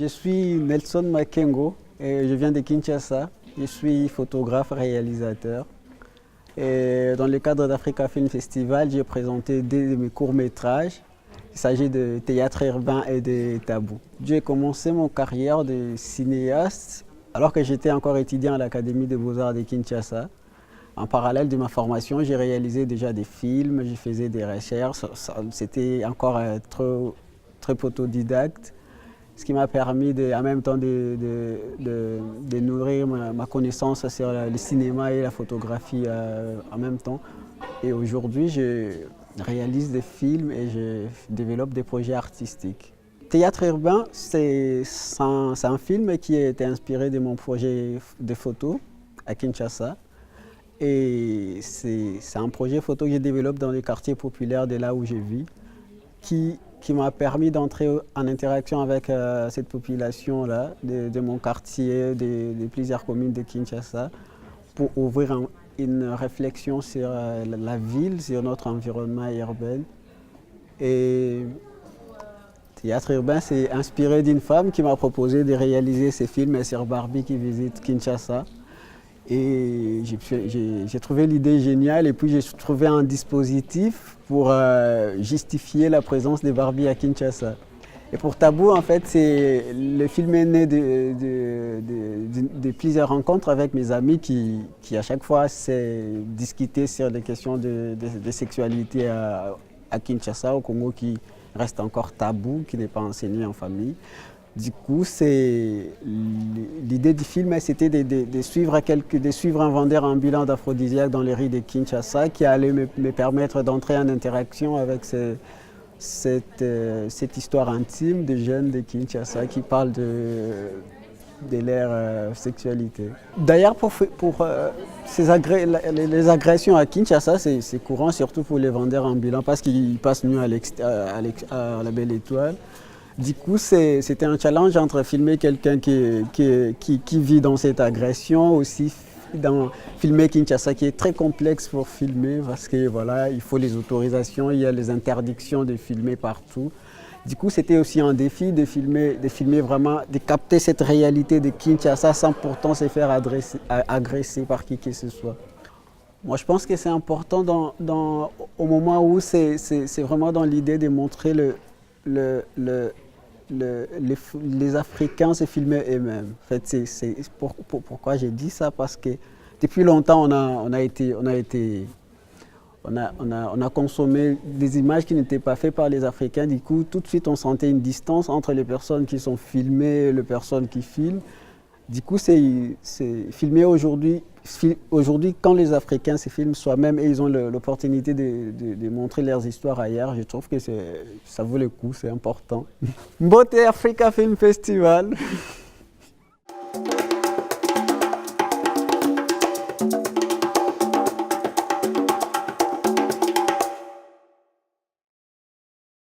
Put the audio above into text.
Je suis Nelson Makengo et je viens de Kinshasa. Je suis photographe réalisateur. Et dans le cadre d'Africa Film Festival, j'ai présenté deux de mes courts-métrages. Il s'agit de théâtre urbain et de tabou. J'ai commencé mon carrière de cinéaste alors que j'étais encore étudiant à l'Académie des Beaux-Arts de Kinshasa. En parallèle de ma formation, j'ai réalisé déjà des films, je faisais des recherches. C'était encore très autodidacte, ce qui m'a permis en même temps de nourrir ma connaissance sur le cinéma et la photographie en même temps. Et aujourd'hui, je réalise des films et je développe des projets artistiques. Théâtre urbain, c'est un film qui a été inspiré de mon projet de photo à Kinshasa. Et c'est un projet photo que je développe dans les quartiers populaires de là où je vis, qui m'a permis d'entrer en interaction avec cette population-là, de mon quartier, de plusieurs communes de Kinshasa, pour ouvrir une réflexion sur la ville, sur notre environnement urbain. Et Théâtre urbain, c'est inspiré d'une femme qui m'a proposé de réaliser ces films sur Barbie qui visite Kinshasa. Et j'ai trouvé l'idée géniale et puis j'ai trouvé un dispositif pour justifier la présence des Barbie à Kinshasa. Et pour Tabou, en fait, le film est né de plusieurs rencontres avec mes amis qui à chaque fois s'est discuté sur des questions de sexualité à Kinshasa, au Congo, qui reste encore tabou, qui n'est pas enseigné en famille. Du coup, l'idée du film, c'était de suivre un vendeur ambulant d'aphrodisiaques dans les rues de Kinshasa qui allait me permettre d'entrer en interaction avec cette histoire intime des jeunes de Kinshasa qui parlent de leur sexualité. D'ailleurs, les agressions à Kinshasa, c'est courant, surtout pour les vendeurs ambulants, parce qu'ils passent mieux à la Belle Étoile. Du coup, c'était un challenge entre filmer quelqu'un qui vit dans cette agression, aussi filmer Kinshasa qui est très complexe pour filmer parce que voilà, il faut les autorisations, il y a les interdictions de filmer partout. Du coup, c'était aussi un défi de filmer vraiment, de capter cette réalité de Kinshasa sans pourtant se faire agresser par qui que ce soit. Moi, je pense que c'est important au moment où c'est vraiment dans l'idée de montrer les Africains se filmer eux-mêmes. En fait, pourquoi j'ai dit ça, parce que depuis longtemps, on a consommé des images qui n'étaient pas faites par les Africains. Du coup, tout de suite, on sentait une distance entre les personnes qui sont filmées et les personnes qui filment. Du coup, c'est filmer aujourd'hui, quand les Africains se filment soi-même et ils ont l'opportunité de montrer leurs histoires ailleurs, je trouve que ça vaut le coup, c'est important. Beauté Africa Film Festival.